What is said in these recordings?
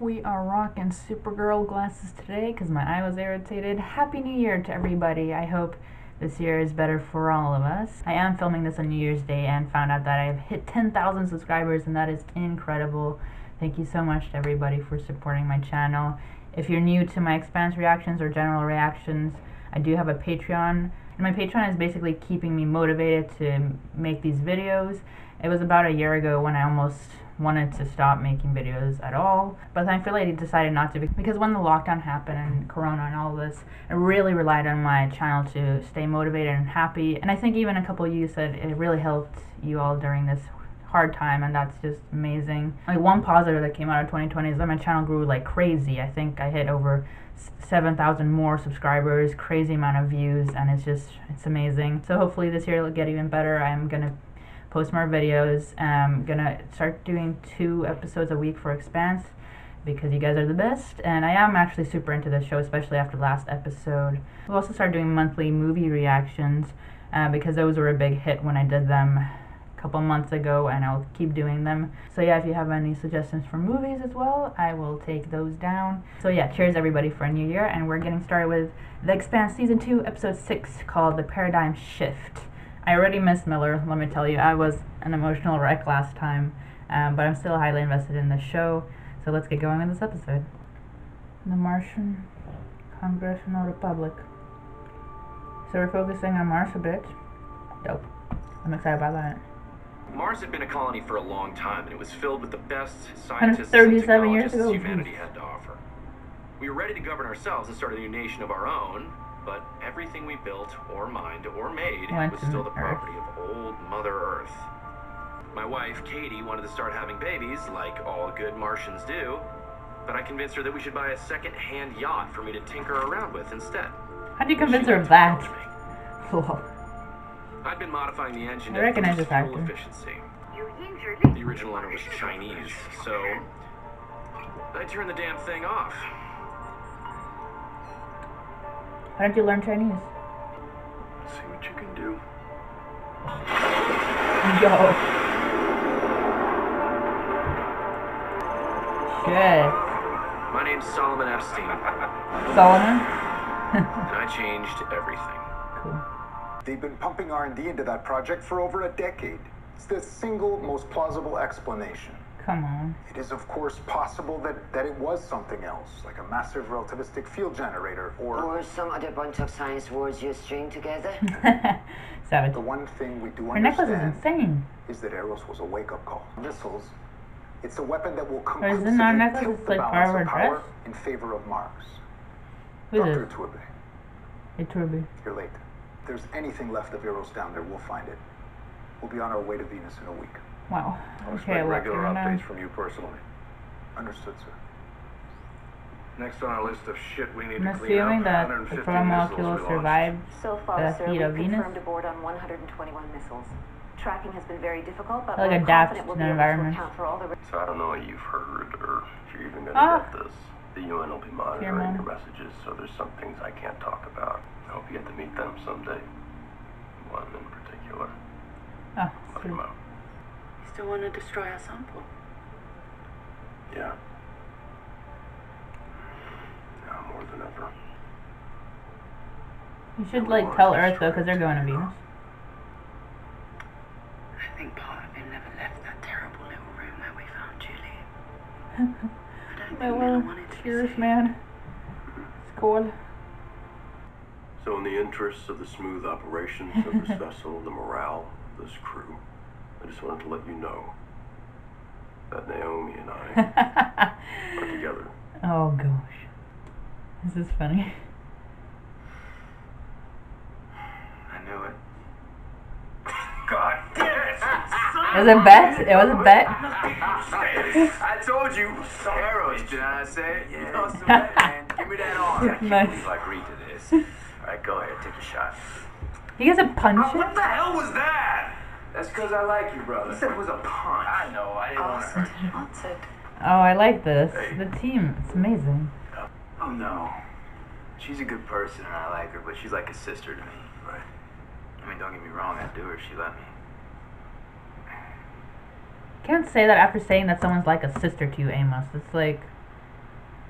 We are rocking Supergirl glasses today because my eye was irritated. Happy New Year to everybody. I hope this year is better for all of us. I am filming this on New Year's Day and found out that I've hit 10,000 subscribers, and that is incredible. Thank you so much to everybody for supporting my channel. If you're new to my Expanse reactions or general reactions, I do have a Patreon. And my Patreon is basically keeping me motivated to make these videos. It was about a year ago when I almost wanted to stop making videos at all, but thankfully I decided not to, because when the lockdown happened and Corona and all this, I really relied on my channel to stay motivated and happy. And I think even a couple of you said it really helped you all during this hard time, and that's just amazing. Like, one positive that came out of 2020 is that my channel grew like crazy. I think I hit over 7,000 more subscribers, crazy amount of views, and it's amazing. So hopefully this year it'll get even better. I'm gonna post more videos. I'm gonna start doing 2 episodes a week for Expanse because you guys are the best, and I am actually super into this show, especially after last episode. We'll also start doing monthly movie reactions because those were a big hit when I did them a couple months ago, and I'll keep doing them. So yeah, if you have any suggestions for movies as well, I will take those down. So yeah, cheers everybody for a new year, and we're getting started with The Expanse Season 2, Episode 6, called The Paradigm Shift. I already missed Miller, let me tell you. I was an emotional wreck last time, but I'm still highly invested in the show, so let's get going with this episode. The Martian Congressional Republic. So we're focusing on Mars a bit. Dope. I'm excited about that. Mars had been a colony for a long time, and it was filled with the best scientists and 37 years technologists ago. humanity had to offer. We were ready to govern ourselves and start a new nation of our own, but everything we built or mined or made was still the property of old Mother Earth. My wife, Katie, wanted to start having babies, like all good Martians do, but I convinced her that we should buy a second-hand yacht for me to tinker around with instead. How'd you convince her of that? I'd been modifying the engine I recognize this fuel actor. efficiency. The original owner was Chinese, so I turned the damn thing off. Why don't you learn Chinese? See what you can do. Yo. Shit. My name's Solomon Epstein. Solomon? And I changed everything. Cool. They've been pumping R&D into that project for over a decade. It's the single most plausible explanation. Come on. It is, of course, possible that it was something else, like a massive relativistic field generator, or some other bunch of science words you string together. Savage. The one thing we do Her necklace is understand insane. is that Eros was a wake-up call. Missiles, it's a weapon that will Or is it not a conclusively necklace? tilt It's the like part of balance her of power dress? in favor of Mars. Who's Dr. this? Iturbe, Iturbe. you're late. If there's anything left of Eros down there, we'll find it. We'll be on our way to Venus in a week. Wow. I'll Okay, expect well, regular updates from you personally. Understood, sir. Next on our list of shit we need I'm to clean assuming up, that the 150 proto missiles molecule we launched. survived So far, the sir, heat we've of Venus. confirmed aboard on 121 missiles. Tracking has been very difficult, but Like we're adapt confident we'll to be the able to environment. account for all the So I don't know what you've heard, or if you're even going Ah. to get this. The UN will be monitoring man. your messages, so there's some things I can't talk about. I hope you get to meet them someday. One in particular. Oh, Love sweet. you, Mo. You still want to destroy our sample? Yeah. Now more than ever. You should, like, tell Earth, though, because they're going to Venus. I think part of him never left that terrible little room where we found Julie. I don't think Oh, Miller well, wanted to cheers, see. man. It's cool. So in the interests of the smooth operations of this vessel, the morale of this crew, I just wanted to let you know that Naomi and I are together. Oh, gosh. This is funny. I knew it. God damn it! It was a bet? It was a bet? I told you. Arrows, did I say it? You know, man. Give me that arm. I can't Nice. believe I agreed to this. Alright, go ahead, take a shot. You guys a punch What it? the hell was that? That's because I like you, brother. You said it was a punch. I know, I didn't want to hurt you. Answered. Oh, I like this. The team, it's amazing. Oh no. She's a good person and I like her, but she's like a sister to me. Right. I mean, don't get me wrong, I'd do her if she let me. Can't say that after saying that someone's like a sister to you, Amos. It's like,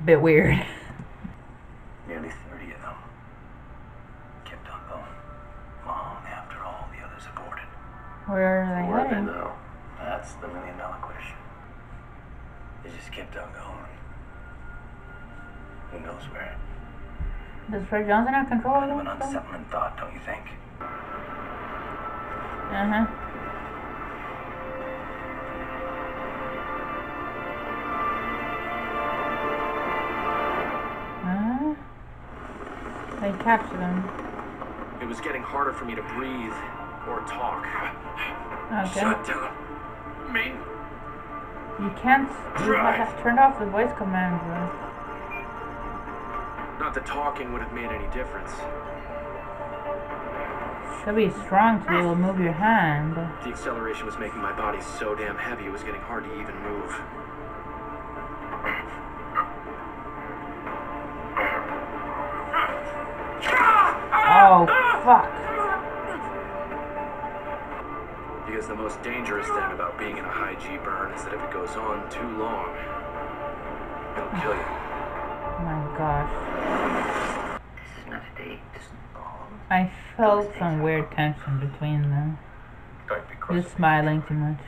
bit weird. Nearly 30 of them kept on going, long after all the others aborted. Where are they Where are they heading? now? That's the million-dollar question. They just kept on going. Who knows where? Does Fred Johnson have control Kind of of an them? unsettling thought, don't you think? Uh-huh. They captured them. It was getting harder for me to breathe or talk. Okay. Shut down. Me. You can't. You have turned off the voice commands, though. Not that talking would have made any difference. Should be strong to be able to move your hand. The acceleration was making my body so damn heavy it was getting hard to even move. Oh, fuck. Because the most dangerous thing about being in a high G burn is that if it goes on too long, it'll kill you. Oh my gosh. This is not a date. I felt some weird tension between them. Don't be Just smiling too much.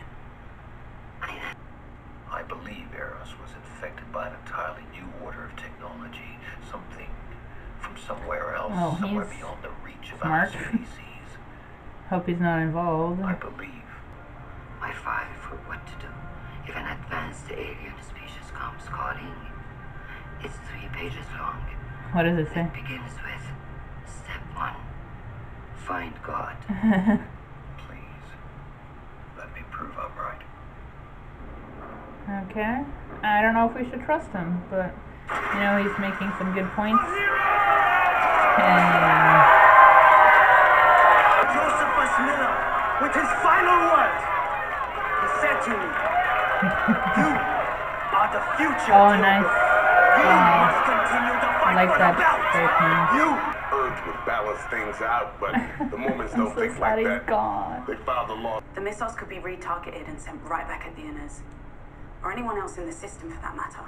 I believe Eros was infected by an entirely new order of technology. Something from somewhere else, Oh, somewhere he's beyond the reach of our smart. species. Hope he's not involved. I believe. My file for what to do if an advanced alien species comes calling. It's 3 pages long. What does it say? It begins with step 1. Find God. Please, let me prove I'm right. Okay. I don't know if we should trust him, but you know he's making some good points. Josephus Miller, with his final words, he said to me, "You are the future." Oh, nice. You must continue to I fight like for that the belt. statement. You. Earth would balance things out, but the moments I'm don't so think sad like he's that. gone. They filed the law. The missiles could be retargeted and sent right back at the inners. Or anyone else in the system for that matter.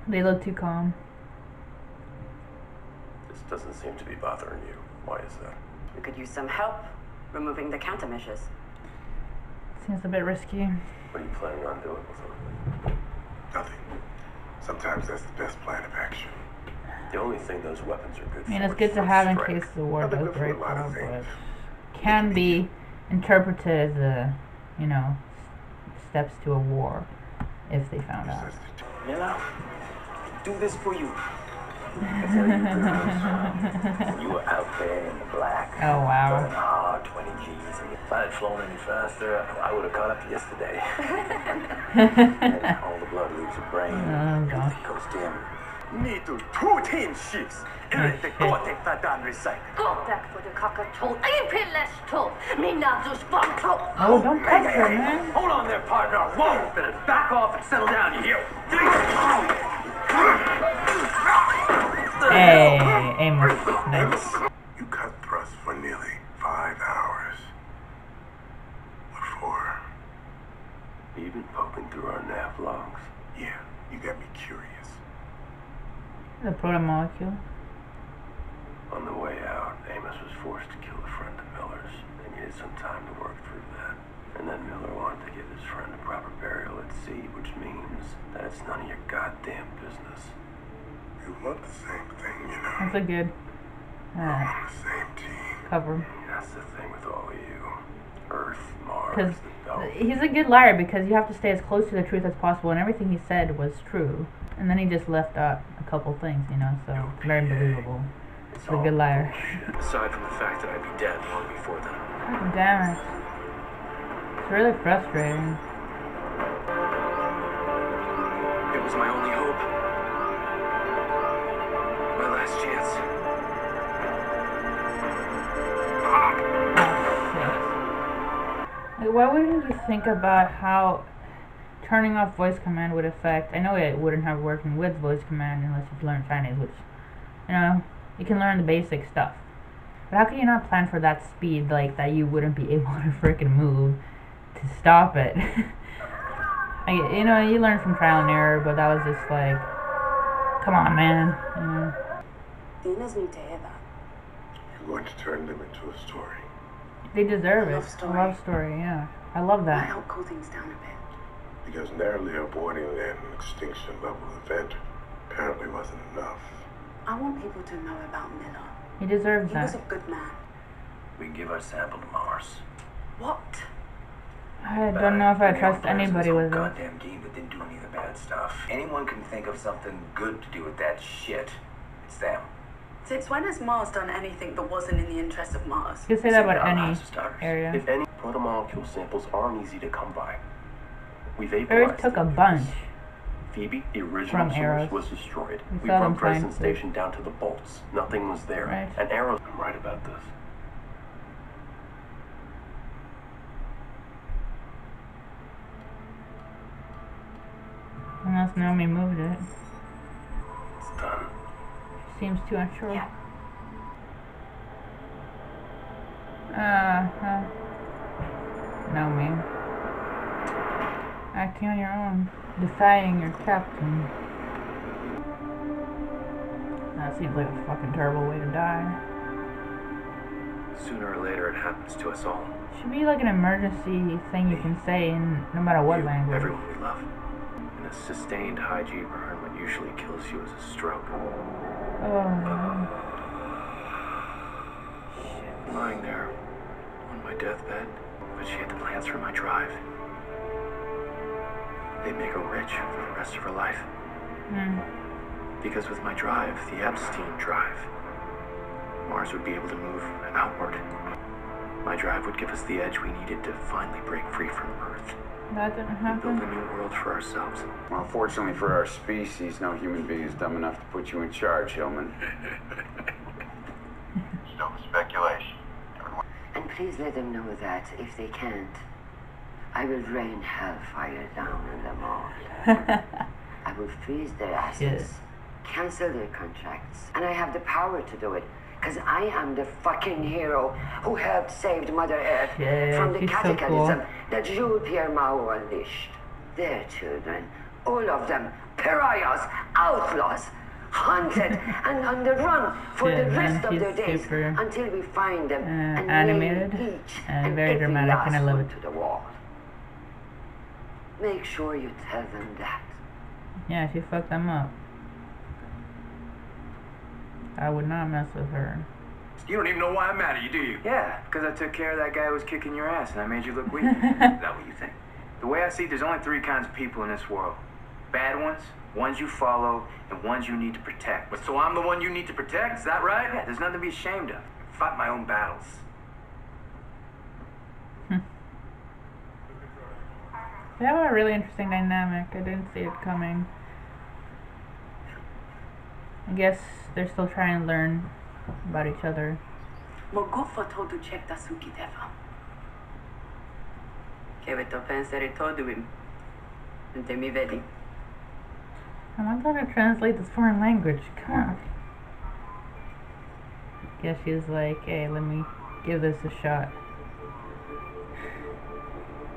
They look too calm. This doesn't seem to be bothering you. Why is that? We could use some help removing the countermeasures. Seems a bit risky. What are you planning on doing with them? Nothing. Sometimes that's the best plan of action. The only thing those weapons are good I mean, for it's good is to for have in strike. case the war They're does good for a break lot of out, but things. can be interpreted as a, you know, steps to a war if they found out. Miller, do this for you. I tell you, girls, you were out there in the black. Oh, wow. Burning hard, 20 G's. If I had flown any faster, I would have caught up yesterday. And all the blood leaves your brain. Oh, gosh. Everything goes dim. Me to 2 team ships. Everything Gotek Fadan recycle. Gå back for the cockatoo. I pilles too. Mina dus bonto. Oh, don't touch her, man. Hold on there, partner. Whoa! Better back off and settle down, you hear? Hey, Amos. Nice. You cut thrust for nearly 5 hours. What for? You've been poking through our nav logs. Yeah, you got me curious. The proto-molecule. On the way out, Amos was forced to kill a friend of Miller's. They needed some time to work through that. And then Miller wanted to give his friend a proper burial at sea, which means that it's none of your goddamn business. We want the same thing, you know. That's a good We're on the same team. cover. That's the thing with all of you. Earth, Mars, Because the belt. he's a good liar because you have to stay as close to the truth as possible, and everything he said was true. And then he just left out a couple things, you know, so it's very believable. It's He's a good liar. Aside from the fact that I'd be dead long before then. God damn it. It's really frustrating. It was my only hope. My last chance. Like, why wouldn't you think about how turning off voice command would affect? I know it wouldn't have working with voice command unless you've learned Chinese, which, you know, you can learn the basic stuff. But how can you not plan for that speed, like, that you wouldn't be able to freaking move to stop it? You know, you learn from trial and error, but that was just like, Come on, man. Yeah. The inners need to hear that. You're going to turn them into a story. They deserve it. Love story. A love story, yeah. I love Might that. help cool things down a bit. Because narrowly avoiding an extinction level event apparently wasn't enough. I want people to know about Miller. He deserves He was a that. good man. We can give our sample to Mars. What? I don't know if I trust anybody with it. Goddamn game that didn't do any of the bad stuff. Anyone can think of something good to do with that shit. It's them. Since when has Mars done anything that wasn't in the interest of Mars? You can say that about any Starters. area. If any protomolecule samples aren't easy to come by, we Earth vaporized took a them. bunch. Phoebe, the original From source, Arrows. was destroyed. We We saw them broke Crescent trying to- Station down to the bolts. Nothing was there. Right. And Arrows. I'm right about this. Unless Naomi moved it. It's done. Seems too unsure. Yeah. Naomi. Acting on your own. Defying your captain. That seems like a fucking terrible way to die. Sooner or later, it happens to us all. Should be like an emergency thing you can say in no matter what You, language. everyone we love. And a sustained high G burn, what usually kills you is a stroke. Oh. Lying there on my deathbed, but she had the plans for my drive. They'd make her rich for the rest of her life. Because with my drive, the Epstein drive, Mars would be able to move outward. My drive would give us the edge we needed to finally break free from Earth. That didn't And build happen. a new world for ourselves. Well, fortunately for our species, no human being is dumb enough to put you in charge, Hillman. Still speculation. And please let them know that if they can't, I will rain hellfire down on them all. I will freeze their assets, cancel their contracts, and I have the power to do it. Because I am the fucking hero who helped save Mother Earth from the she's so cataclysm cool. that Jules-Pierre Mao unleashed. Their children, all of them, pariahs, outlaws, hunted and on the run for Yeah, the man, rest of their she's days super, until we find them and animated nail each and very every dramatic, last and I love one it. to the wall. Make sure you tell them that. Yeah, she fucked them up. I would not mess with her. You don't even know why I'm mad at you, do you? Yeah, because I took care of that guy who was kicking your ass and I made you look weak. Is that what you think? The way I see it, there's only three kinds of people in this world. Bad ones, ones you follow, and ones you need to protect. But so I'm the one you need to protect, is that right? Yeah, there's nothing to be ashamed of. I fight my own battles. They have a really interesting dynamic. I didn't see it coming. I guess they're still trying to learn about each other. Mogufa todo check da suki deva. Che to pensare todo im. Inte mi vedi. I'm not trying to translate this foreign language. Come on. Guess she's like, hey, let me give this a shot.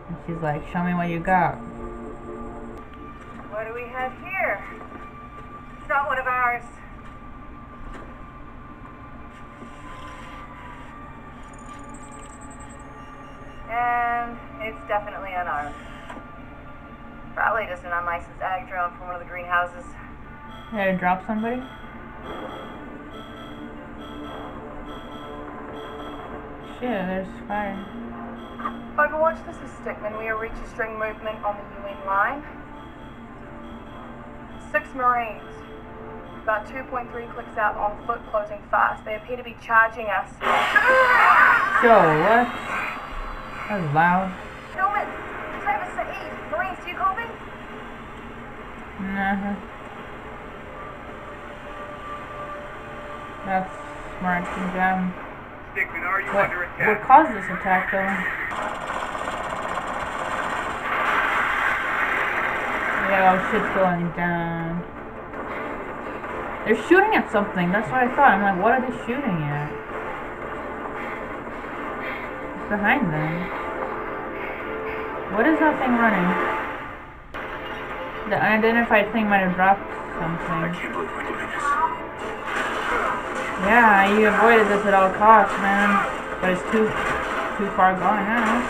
And she's like, show me what you got. What do we have here? It's not one of ours. And it's definitely unarmed. Probably just an unlicensed ag drone from one of the greenhouses. Did I drop somebody? Shit, there's fire. Overwatch, this is Stickman. We are registering movement on the UN line. 6 Marines. About 2.3 clicks out on foot, closing fast. They appear to be charging us. So, what? That was loud. Hillman, Travis Saeed, Marines, do you call me? Nah. That's smart. Good job. Stickman, are you under attack? What caused this attack, though? Yeah, shit's going down. They're shooting at something. That's what I thought. I'm like, what are they shooting at? It's behind them. What is that thing running? The unidentified thing might have dropped something. I can't believe we're doing this. Yeah, you avoided this at all costs, man. But it's too far gone now.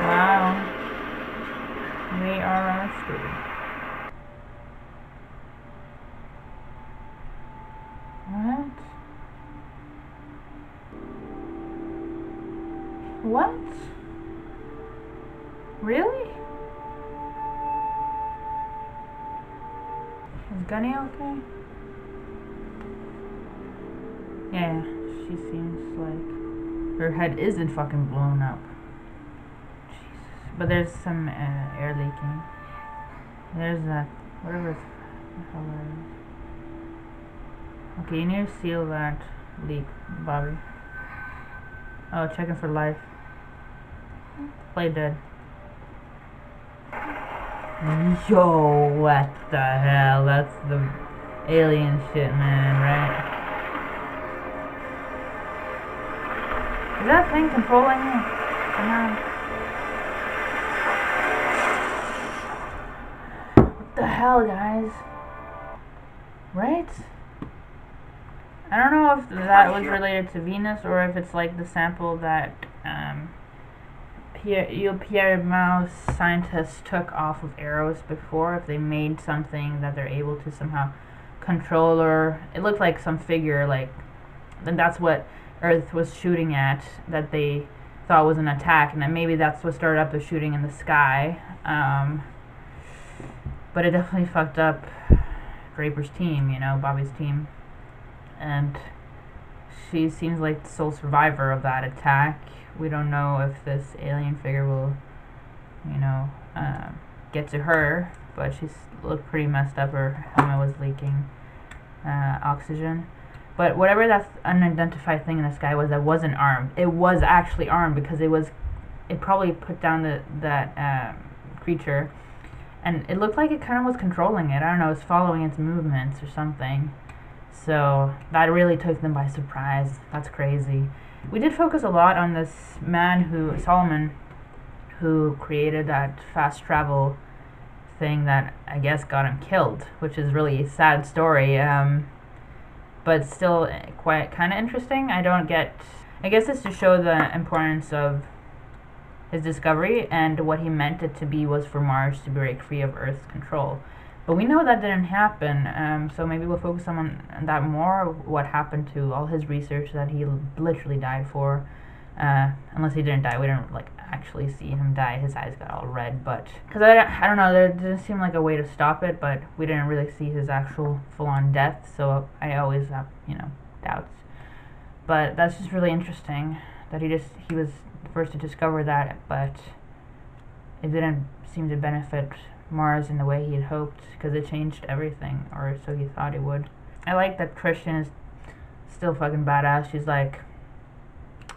Wow. We are arrested. What? Really? Is Gunny okay? Yeah, she seems like her head isn't fucking blown up. Jesus. But there's some air leaking. There's that, whatever the hell that is. Okay, you need to seal that leak, Bobby. Oh, checking for life. Play dead. Yo, what the hell? That's the alien shit, man, right? Is that thing controlling me? Come on. What the hell, guys? Right? I don't know if that was related to Venus or if it's like the sample that Pierre Mouse scientists took off of Eros before, if they made something that they're able to somehow control, or it looked like some figure, like, and that's what Earth was shooting at, that they thought was an attack, and that maybe that's what started up the shooting in the sky. But it definitely fucked up Draper's team, you know, Bobby's team. And she seems like the sole survivor of that attack. We don't know if this alien figure will, you know, get to her, but she's looked pretty messed up. Her helmet was leaking oxygen. But whatever that unidentified thing in the sky was that wasn't armed, it was actually armed, because it probably put down that creature, and it looked like it kind of was controlling it. I don't know, it was following its movements or something. So that really took them by surprise. That's crazy. We did focus a lot on this man Solomon, who created that fast travel thing that I guess got him killed, which is really a sad story, but still quite kind of interesting. I guess it's to show the importance of his discovery, and what he meant it to be was for Mars to break free of Earth's control. But we know that didn't happen, so maybe we'll focus on that more, what happened to all his research that he literally died for. Unless he didn't die, we didn't like actually see him die. His eyes got all red, but because I don't know, there didn't seem like a way to stop it, but we didn't really see his actual full-on death, so I always have, you know, doubts. But that's just really interesting that he was the first to discover that, but it didn't seem to benefit Mars in the way he had hoped, because it changed everything, or so he thought it would. I like that Christian is still fucking badass. She's like,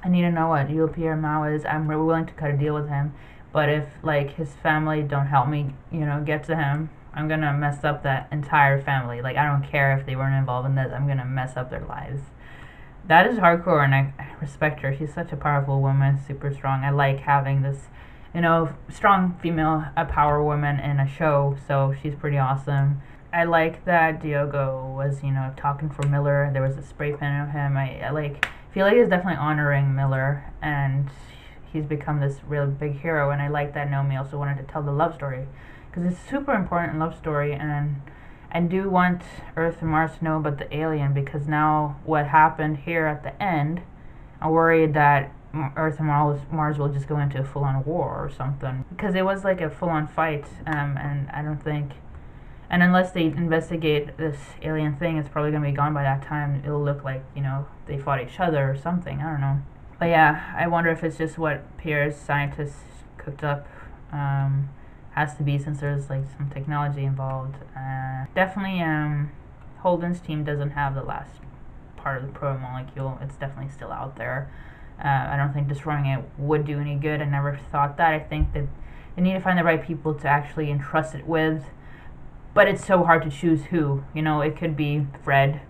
I need to know what Pierre Mao is. I'm really willing to cut a deal with him, but if like his family don't help me, you know, get to him, I'm gonna mess up that entire family. Like, I don't care if they weren't involved in this, I'm gonna mess up their lives. That is hardcore, and I respect her. She's such a powerful woman, super strong. I like having this, you know, strong female power woman in a show, so she's pretty awesome. I like that Diogo was, you know, talking for Miller. There was a spray paint of him. I feel like he's definitely honoring Miller, and he's become this real big hero. And I like that Naomi also wanted to tell the love story, because it's a super important love story, and I do want Earth and Mars to know about the alien, because now what happened here at the end, I'm worried that Earth and Mars will just go into a full-on war or something, because it was like a full-on fight, and I don't think, and unless they investigate this alien thing, it's probably going to be gone by that time. It'll look like, you know, they fought each other or something, I don't know. But yeah, I wonder if it's just what Pierre's scientists cooked up. Has to be, since there's like some technology involved. Definitely Holden's team doesn't have the last part of the proto molecule. It's definitely still out there. I don't think destroying it would do any good. I never thought that. I think that they need to find the right people to actually entrust it with, but it's so hard to choose who. You know, it could be Fred,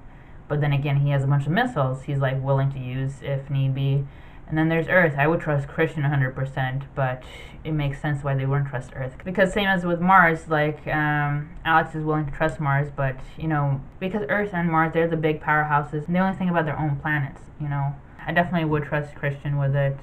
but then again, he has a bunch of missiles he's like willing to use if need be. And then there's Earth. I would trust Christian 100%, but it makes sense why they wouldn't trust Earth. Because same as with Mars, like, Alex is willing to trust Mars, but, you know, because Earth and Mars, they're the big powerhouses, and they only think about their own planets, you know. I definitely would trust Christian with it,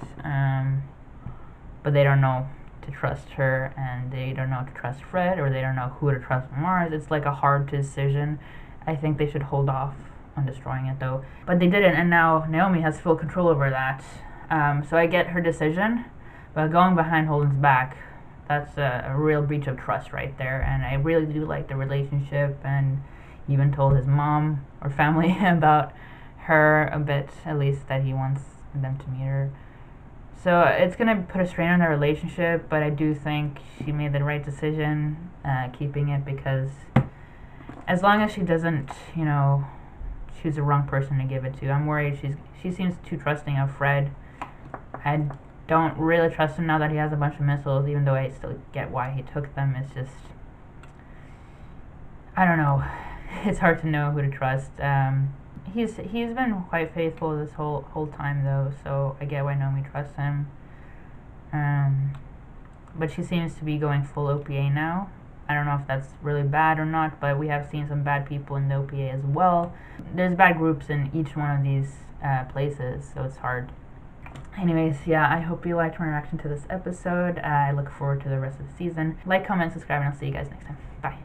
but they don't know to trust her, and they don't know to trust Fred, or they don't know who to trust on Mars. It's like a hard decision. I think they should hold off on destroying it, though. But they didn't, and now Naomi has full control over that. So I get her decision, but going behind Holden's back, that's a real breach of trust right there. And I really do like the relationship, and he even told his mom or family about her a bit, at least, that he wants them to meet her. So it's going to put a strain on their relationship, but I do think she made the right decision keeping it, because as long as she doesn't, you know, choose the wrong person to give it to. I'm worried she seems too trusting of Fred. I don't really trust him now that he has a bunch of missiles, even though I still get why he took them. It's just, I don't know. It's hard to know who to trust. He's been quite faithful this whole time, though, so I get why Naomi trusts him. But she seems to be going full OPA now. I don't know if that's really bad or not, but we have seen some bad people in the OPA as well. There's bad groups in each one of these places, so it's hard. Anyways, yeah, I hope you liked my reaction to this episode. I look forward to the rest of the season. Like, comment, subscribe, and I'll see you guys next time. Bye.